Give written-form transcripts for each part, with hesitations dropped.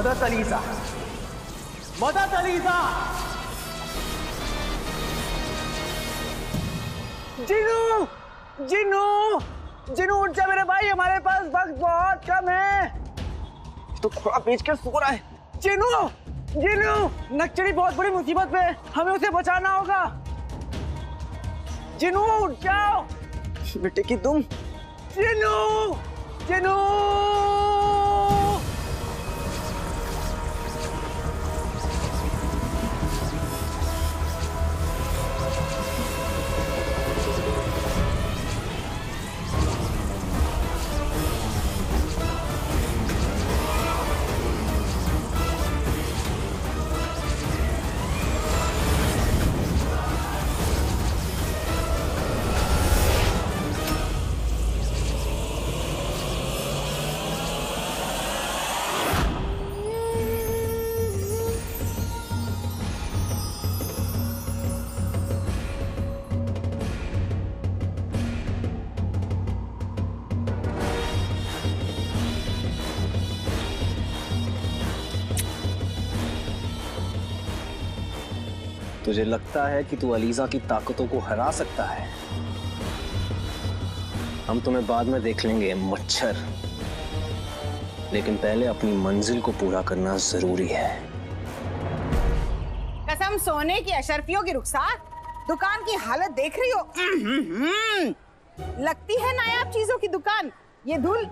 Mother Teresa, Mother Teresa. Jinu, Jinu, Jinu उठ जा मेरे भाई, हमारे पास वक्त बहुत कम है। तो थोड़ा बेच कर सो रहा है। जिनू, जिनू, नक्चरी बहुत बड़ी मुसीबत में है, हमें उसे बचाना होगा। जिनू उठ जाओ। बेटे की तुम। जिनू, जिनू। तुझे लगता है कि तू अलीजा की ताकतों को हरा सकता है? हम तुम्हें बाद में देख लेंगे मच्छर, लेकिन पहले अपनी मंजिल को पूरा करना जरूरी है। कसम सोने की अशरफियों की रुखसार, दुकान की हालत देख रही हो? लगती है नायाब चीजों की दुकान। ये धूल,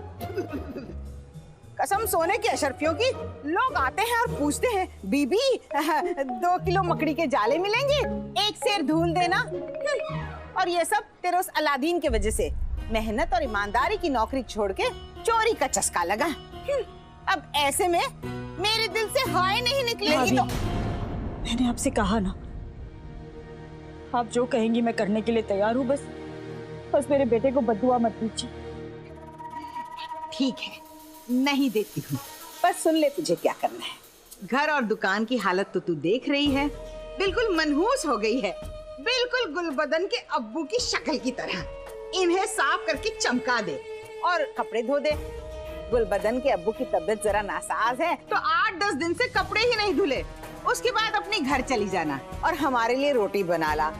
कसम सोने की अशरफियों की, लोग आते हैं और पूछते हैं बीबी 2 किलो मकड़ी के जाले मिलेंगे, 1 सेर धूल देना। और ये सब तेरे उस अलादीन की वजह से मेहनत और ईमानदारी की नौकरी छोड़ के चोरी का चस्का लगा। अब ऐसे में मेरे दिल से हाय नहीं निकलेगी। तो मैंने आपसे कहा ना, आप जो कहेंगी मैं करने के लिए तैयार हूँ। बस मेरे बेटे को बद्दुआ मत दीजिए। ठीक है, नहीं देती हूँ, पर सुन ले तुझे क्या करना है। घर और दुकान की हालत तो तू देख रही है, बिल्कुल मनहूस हो गई है, बिल्कुल गुलबदन के अब्बू की शक्ल की तरह। इन्हें साफ करके चमका दे और कपड़े धो दे। गुलबदन के अब्बू की तबीयत जरा नासाज है, तो 8-10 दिन से कपड़े ही नहीं धुले। उसके बाद अपने घर चली जाना और हमारे लिए रोटी बना ला।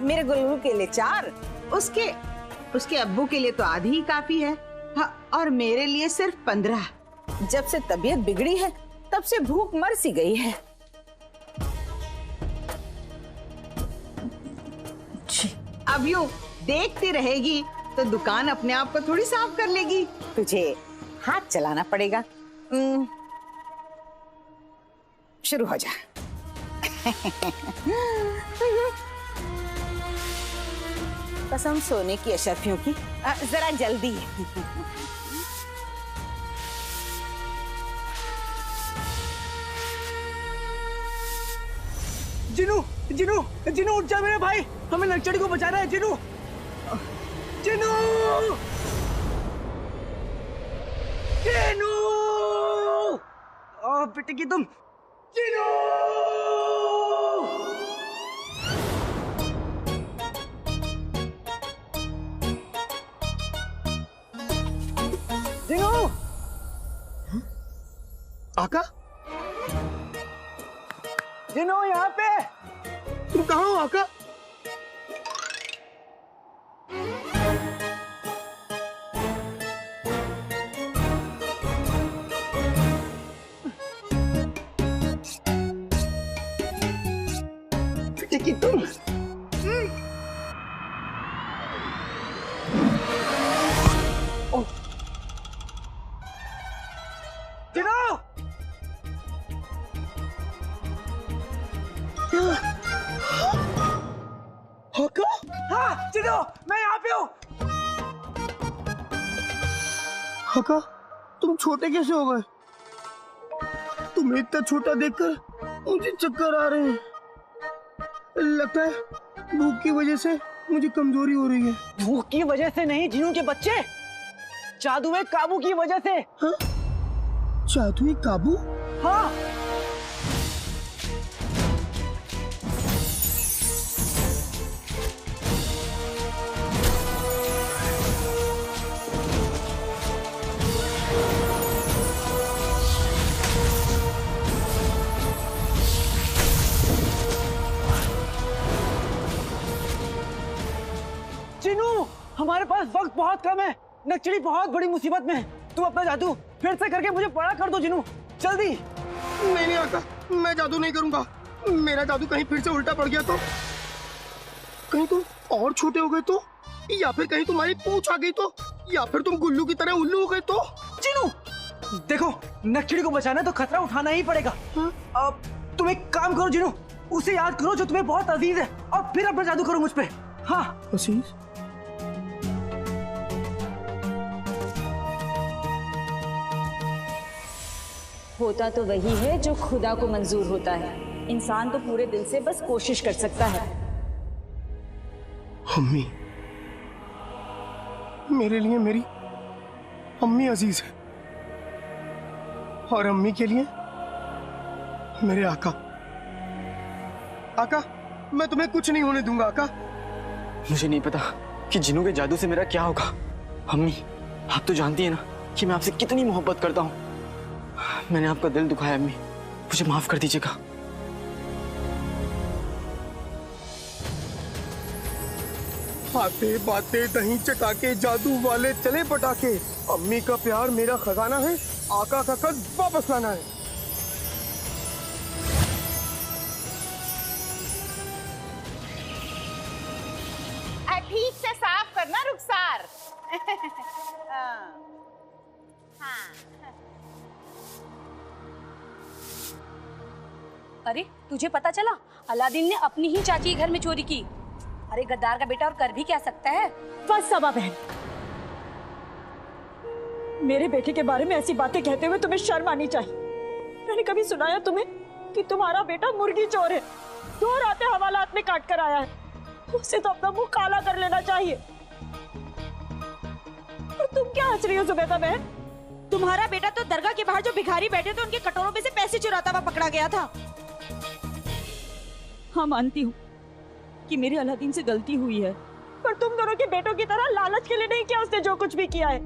मेरे गुल्लू के लिए 4, उसके अब्बू के लिए तो आधी ही काफी है। हाँ, और मेरे लिए सिर्फ 15। जब से तबीयत बिगड़ी है तब से भूख मर सी गई है। अब यूं देखती रहेगी तो दुकान अपने आप को थोड़ी साफ कर लेगी। तुझे हाथ चलाना पड़ेगा। शुरू हो जा। कसम सोने की अशरफियों की, जरा जल्दी है। जिनू, जिनू, जिनू उठ जा मेरे भाई, हमें नक्चड़ी को बचाना है। जिनू, जिनू, जिनू, बेटे की तुम। जिनू, जिनू, आका, जिनू यहाँ पे। तुम कहाँ हो आका? बेटे की तुम। जिनू, आका? हाँ जिनू, मैं यहाँ पे हूँ। आका, तुम छोटे कैसे हो गए? तुम्हें इतना छोटा देखकर मुझे चक्कर आ रहे हैं। लगता है भूख की वजह से मुझे कमजोरी हो रही है। भूख की वजह से नहीं जिनू के बच्चे, जादुई काबू की वजह से। हाँ? जादुई काबू? हाँ। पास वक्त बहुत कम है। नक्सली बहुत बड़ी मुसीबत में है। तुम अपना जादू फिर से करके मुझे बड़ा कर दो जिनू, जल्दी। नहीं नहीं आका, मैं जादू नहीं करूंगा। मेरा जादू कहीं फिर से उल्टा पड़ गया तो, कहीं तुम और छोटे हो गए तो, या फिर कहीं तुम्हारी पूंछ आ गई तो, या फिर तुम गुल्लू की तरह उल्लू हो गए तो। जिनू देखो, नक्सली को बचाना है तो खतरा उठाना ही पड़ेगा। अब तुम एक काम करो जिनू, उसे याद करो जो तुम्हें बहुत अजीज है, और फिर अपना जादू करो मुझ पे। हाँ अजीज? होता तो वही है जो खुदा को मंजूर होता है। इंसान तो पूरे दिल से बस कोशिश कर सकता है। अम्मी, मेरे लिए मेरी अम्मी अजीज है, और अम्मी के लिए मेरे आका। आका, मैं तुम्हें कुछ नहीं होने दूंगा आका। मुझे नहीं पता कि जिनू के जादू से मेरा क्या होगा। अम्मी, आप तो जानती है ना कि मैं आपसे कितनी मोहब्बत करता हूँ। मैंने आपका दिल दुखाया अम्मी, मुझे माफ कर दीजिएगा। आते बातें दही चटाके, जादू वाले चले पटाके। अम्मी का प्यार मेरा खजाना है, आका का कद वापस लाना है। ठीक से साफ करना रुखसार। हाँ। अरे तुझे पता चला, अलादीन ने अपनी ही चाची के घर में चोरी की। अरे गद्दार का बेटा और कर भी क्या सकता है। बस सबा बहन, मेरे बेटे के बारे में ऐसी बातें कहते हुए तुम्हें शर्म आनी चाहिए। मैंने कभी सुनाया तुम्हें कि तुम्हारा बेटा मुर्गी चोर है, 2 रातें हवालात में काट कर आया है। उसे तो अपना मुंह काला कर लेना चाहिए। और तुम क्या हंस रही हो जुबैदा बहन? तुम्हारा बेटा तो दरगाह के बाहर जो भिखारी बैठे थे उनके कटोरों में से पैसे चुराता हुआ पकड़ा गया था। हाँ, मानती हूँ कि मेरे अलादीन से गलती हुई है, पर तुम दोनों के बेटों की तरह लालच के लिए नहीं किया उसने जो कुछ भी किया है।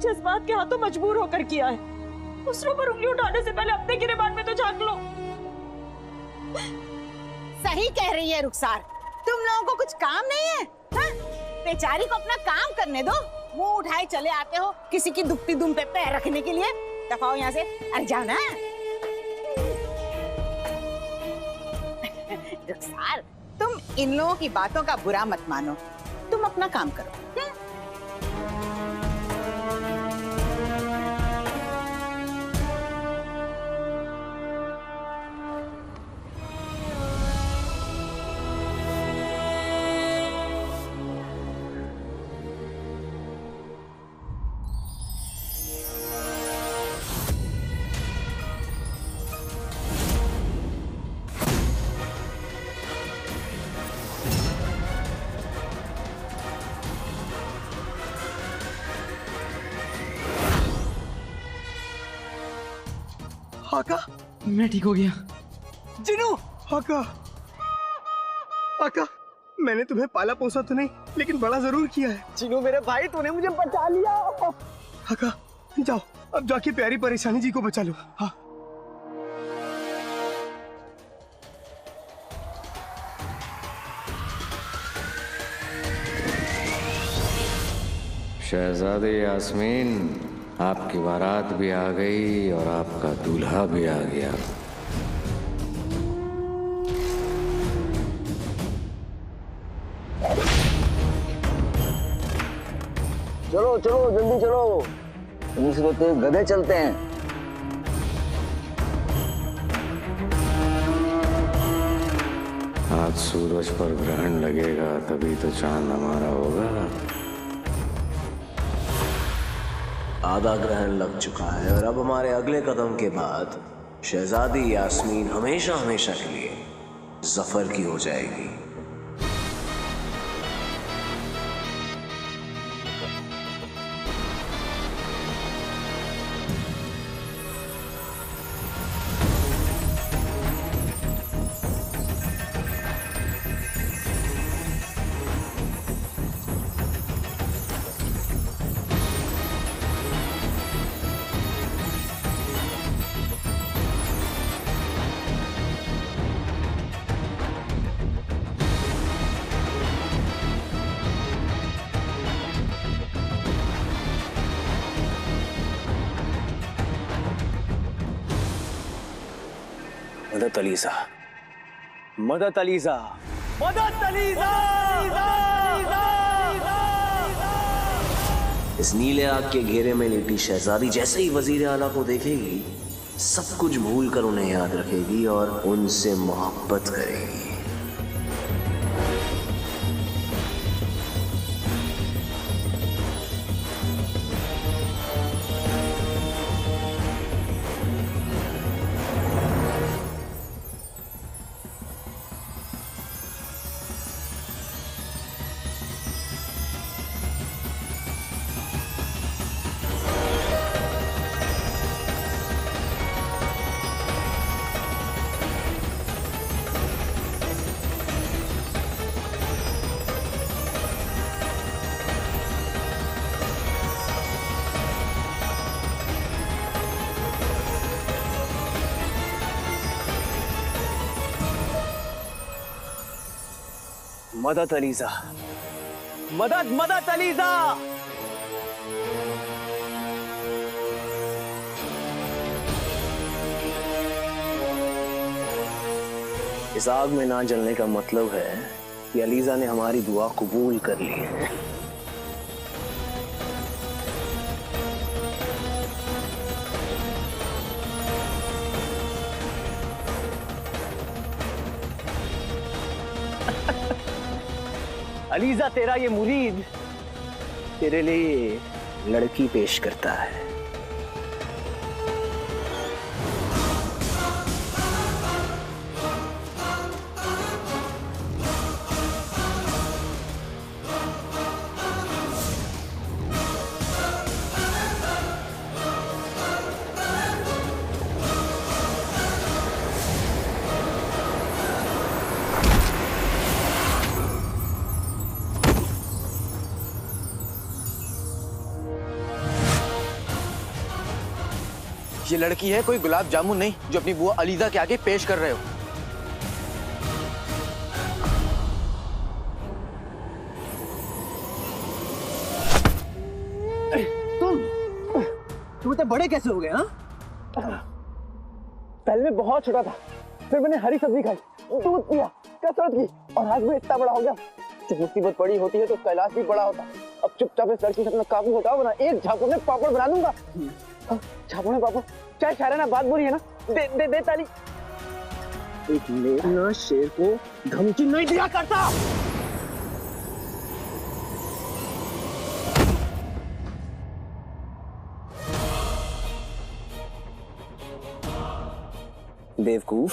जज्बात के हाथों मजबूर होकर किया है। दूसरों पर उंगली उठाने से पहले अपने गिरेबान में तो झांक लो। सही कह रही है रुखसार, तुम लोगों को कुछ काम नहीं है? हाँ? बेचारी को अपना काम करने दो। मुंह उठाए चले आते हो किसी की दुखती दुम पे पैर रखने के लिए। दफाओ यहाँ से, अरे जाओ ना। रुखसार, तुम इन लोगों की बातों का बुरा मत मानो, तुम अपना काम करो। आका, मैं ठीक हो गया। जिनू! आका, आका, मैंने तुम्हें पाला पोसा तो नहीं, लेकिन बड़ा जरूर किया है। जिनू मेरे भाई, तूने मुझे बचा लिया। आका, जाओ अब जाके प्यारी परेशानी जी को बचा लो। हाँ। शहजादी यास्मीन, आपकी बारात भी आ गई और आपका दूल्हा भी आ गया। चलो चलो जल्दी चलो, जल्दी से तो तेज गधे चलते हैं। आज सूरज पर ग्रहण लगेगा तभी तो चांद हमारा होगा। आधा ग्रहण लग चुका है और अब हमारे अगले कदम के बाद शहजादी यास्मीन हमेशा हमेशा के लिए जफर की हो जाएगी। मदद अलीजा, मदद अलीजा, मदद अलीजा। इस नीले आग के घेरे में लेटी शहजादी जैसे ही वजीर आला को देखेगी, सब कुछ भूल कर उन्हें याद रखेगी और उनसे मोहब्बत करेगी। मदद अलीजा, मदद मदद अलीजा। इस आग में ना जलने का मतलब है कि अलीजा ने हमारी दुआ कबूल कर ली है। अलीजा, तेरा ये मुरीद तेरे लिए लड़की पेश करता है। ये लड़की है, कोई गुलाब जामुन नहीं जो अपनी बुआ अलीजा के आगे पेश कर रहे हो। तुम इतने बड़े कैसे हो गए? हाँ, पहले मैं बहुत छोटा था, फिर मैंने हरी सब्जी खाई, दूध पिया, कसरत की और आज मैं इतना बड़ा हो गया। जब मुसीबत बड़ी होती है तो कैलाश भी बड़ा होता। अब चुपचाप इस लड़की से अपना काबू हटाओ, वरना एक झापड़ में पापड़ बना दूंगा। झापड़ में पापड़, चाहे शायरा ना बात बोली है ना, दे दे दे ताली। एक मेरा शेर को धमकी नहीं दिया करता। बेवकूफ,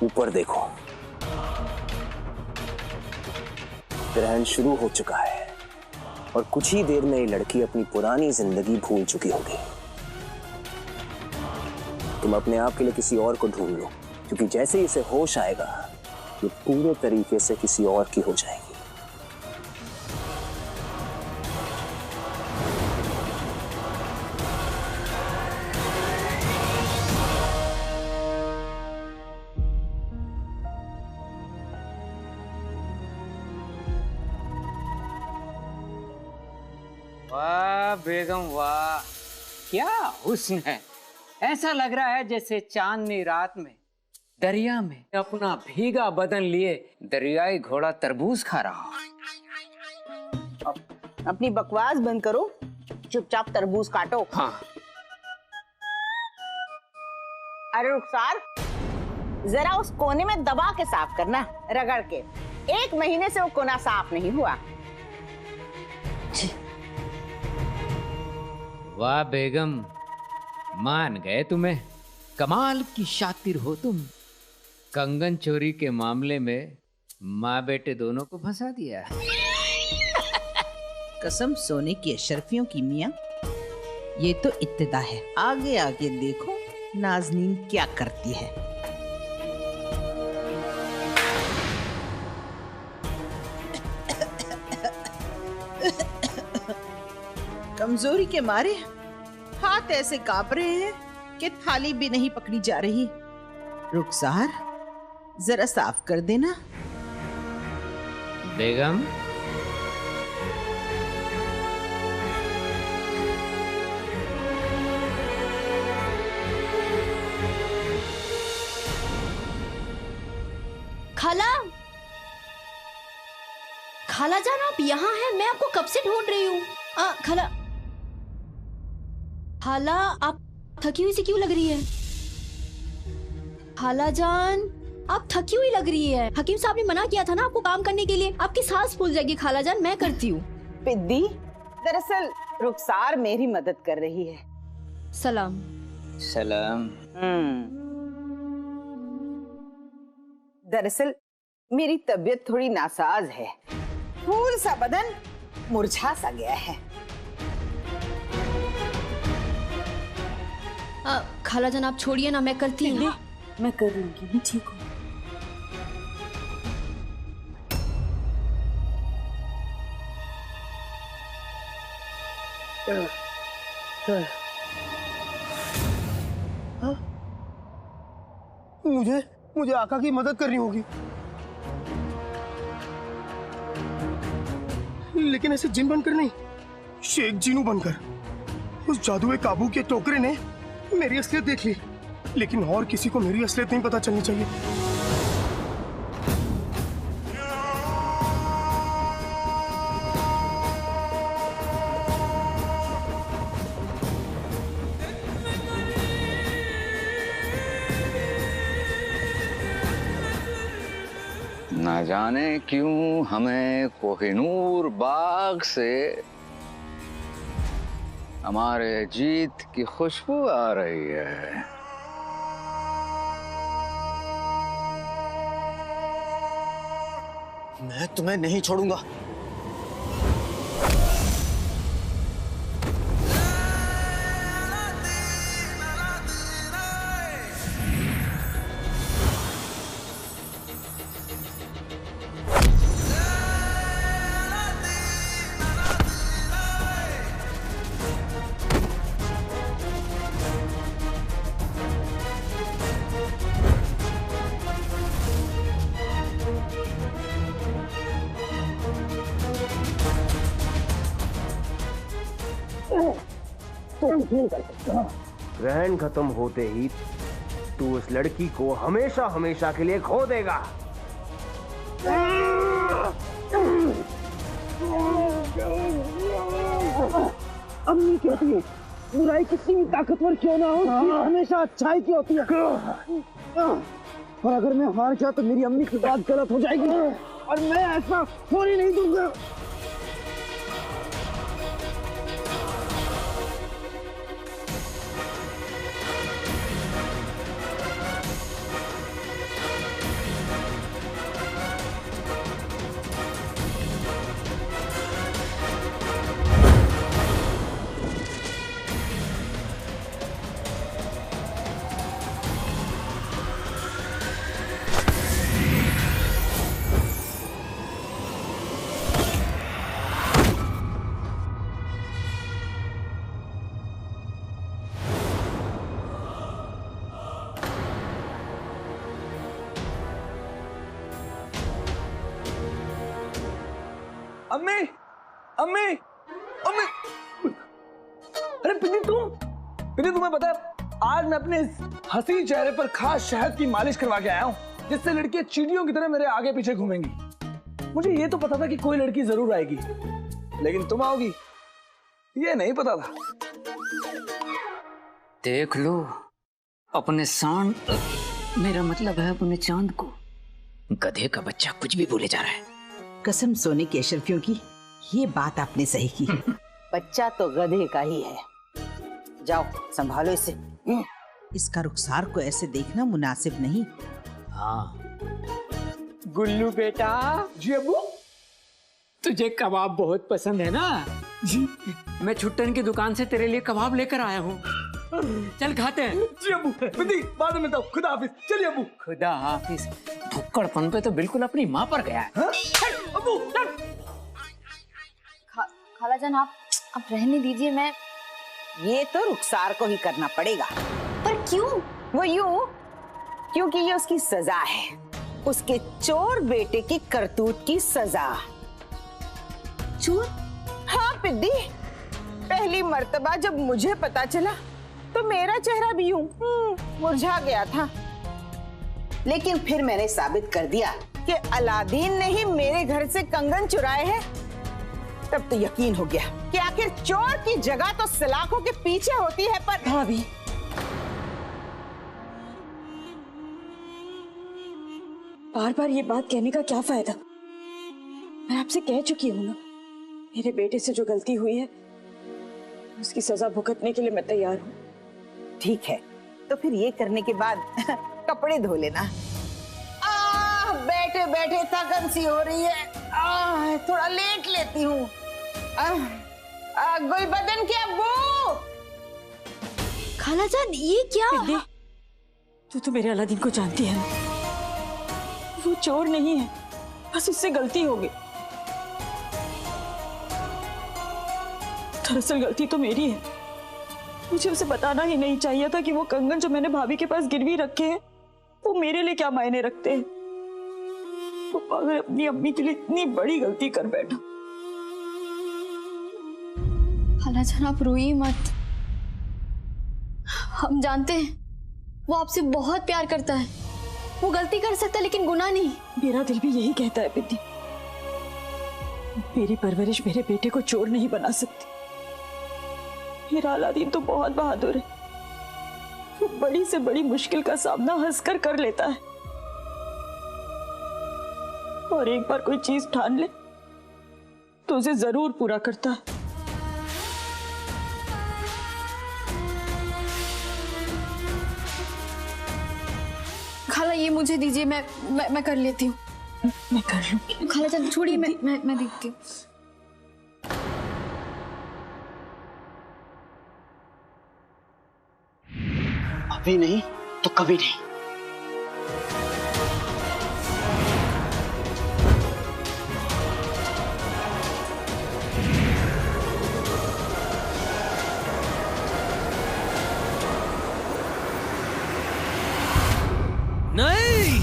ऊपर देखो, ग्रहण शुरू हो चुका है और कुछ ही देर में ये लड़की अपनी पुरानी जिंदगी भूल चुकी होगी। तुम अपने आप के लिए किसी और को ढूंढ लो, क्योंकि जैसे ही इसे होश आएगा ये पूरे तरीके से किसी और की हो जाएगी। वाह बेगम वाह, क्या हुस्न है। ऐसा लग रहा है जैसे चांदनी रात में दरिया में अपना भीगा बदन लिए दरियाई घोड़ा तरबूज खा रहा हो। अपनी बकवास बंद करो, चुपचाप तरबूज काटो। हाँ। अरे रुखसार, जरा उस कोने में दबा के साफ करना, रगड़ के। 1 महीने से वो कोना साफ नहीं हुआ। वाह बेगम, मान गए तुम्हें। कमाल की शातिर हो तुम। कंगन चोरी के मामले में माँ बेटे दोनों को फंसा दिया। कसम सोने की अशरफियों की मियां, ये तो इब्तिदा है। आगे आगे देखो नाज़नीन क्या करती है। कमजोरी के मारे हाथ ऐसे कांप रहे हैं कि थाली भी नहीं पकड़ी जा रही। रुखसार, जरा साफ कर देना। बेगम, खाला, खाला जान आप यहाँ हैं? मैं आपको कब से ढूंढ रही हूँ। खाला, खाला आप थकी हुई सी क्यों लग रही है? खाला जान आप थकी हुई लग रही है। हकीम साहब ने मना किया था ना आपको काम करने के लिए। आपकी सांस फूल जाएगी खाला जान, मैं करती हूँ। पिद्दी, दरअसल रुखसार मेरी मदद कर रही है। सलाम। सलाम। दरअसल मेरी तबीयत थोड़ी नासाज है, फूल सा बदन मुरझा सा गया है। खाला जान आप छोड़िए ना, मैं करती हूँ। मैं कर लूंगी, मैं ठीक हूँ। मुझे आका की मदद करनी होगी, लेकिन ऐसे जिन बनकर नहीं, शेख जीनू बनकर। उस जादुई काबू के टोकरे ने मेरी असलियत देख ली, लेकिन और किसी को मेरी असलियत नहीं पता चलनी चाहिए। ना जाने क्यों हमें कोहिनूर बाग से हमारे जीत की खुशबू आ रही है। मैं तुम्हें नहीं छोड़ूंगा। ग्रहण खत्म होते ही तू उस लड़की को हमेशा हमेशा के लिए खो देगा। अम्मी कहती है बुराई कितनी भी ताकतवर क्यों ना हो, हमेशा अच्छाई की होती है। और अगर मैं हार गया तो मेरी अम्मी की बात गलत हो जाएगी और मैं ऐसा होने नहीं दूंगा। अम्मी, अम्मी, अम्मी। अरे पिंडी तुम्हें पता है आज मैं अपने इस हसीन चेहरे पर खास शहद की मालिश करवा के आया हूँ, जिससे लड़कियां चींटियों की तरह मेरे आगे पीछे घूमेंगी। मुझे ये तो पता था कि कोई लड़की जरूर आएगी, लेकिन तुम आओगी ये नहीं पता था। देख लो अपने सांड, मेरा मतलब है अपने चांद को। गधे का बच्चा कुछ भी बोले जा रहा है। कसम सोने की अशरफियों की, ये बात आपने सही की। बच्चा तो गधे का ही है। जाओ संभालो इसे। इसका रुखसार को ऐसे देखना मुनासिब नहीं। हाँ गुल्लू बेटा। जी अब्बू। तुझे कबाब बहुत पसंद है ना? जी। मैं छुट्टन की दुकान से तेरे लिए कबाब लेकर आया हूँ, चल खाते हैं। जी अब्बू। बिंदी बाद में मिलता हूँ। खुदा हाफिज। चलिए अब्बू। खुदा हाफिज। भुक्कड़पन पे तो बिल्कुल अपनी माँ पर गया है। अब्बू खाला जान आप रहने दीजिए। मैं ये तो रुखसार को ही करना पड़ेगा। पर क्यों? वो यूं क्योंकि ये उसकी सजा है, उसके चोर बेटे की करतूत की सजा। चोर? हाँ पिद्दी, पहली मर्तबा जब मुझे पता चला तो मेरा चेहरा भी यूं मुरझा गया था, लेकिन फिर मैंने साबित कर दिया कि अलादीन ने ही मेरे घर से कंगन चुराए हैं, तब तो यकीन हो गया कि आखिर चोर की जगह तो सलाखों के पीछे होती है। पर भाभी, बार बार ये बात कहने का क्या फायदा? मैं आपसे कह चुकी हूँ ना, मेरे बेटे से जो गलती हुई है उसकी सजा भुगतने के लिए मैं तैयार हूँ। ठीक है, तो फिर ये करने के बाद कपड़े धो लेना। बैठे बैठे थकन सी हो रही है, थोड़ा लेट लेती हूँ। गुलबदन के अब्बू। खालाजान ये क्या? बिंदी, तू तो मेरे अलादीन को जानती है ना, वो चोर नहीं है, बस उससे गलती हो गई। दरअसल गलती तो मेरी है, मुझे उसे बताना ही नहीं चाहिए था कि वो कंगन जो मैंने भाभी के पास गिरवी रखे हैं वो मेरे लिए क्या मायने रखते हैं। वो पागल अपनी अम्मी के लिए इतनी बड़ी गलती कर बैठा। खालाजान आप रोइए मत, हम जानते हैं वो आपसे बहुत प्यार करता है, वो गलती कर सकता है लेकिन गुनाह नहीं। मेरा दिल भी यही कहता है बिंदी, मेरी परवरिश मेरे बेटे को चोर नहीं बना सकती। मेरा अलादीन तो बहुत बहादुर है, वो बड़ी से बड़ी मुश्किल का सामना हंसकर कर लेता है, और एक बार कोई चीज ठान ले तो उसे जरूर पूरा करता है। खाला ये मुझे दीजिए, मैं कर लेती हूँ। मैं कर लूंगी। खालाजान छोड़िए, मैं देखती हूँ। अभी नहीं तो कभी नहीं। नहीं,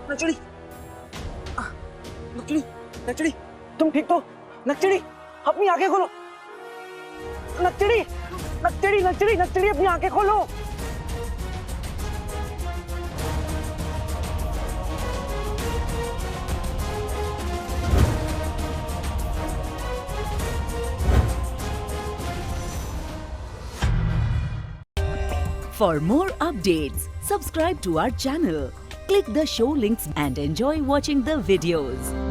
नचड़ी, नचड़ी, नचड़ी, तुम ठीक तो? नचड़ी, अपनी आंखें खोलो। नचड़ी, नचड़ी, नचड़ी, नचड़ी, अपनी आंखें खोलो। For more updates, subscribe to our channel, click the show links and enjoy watching the videos.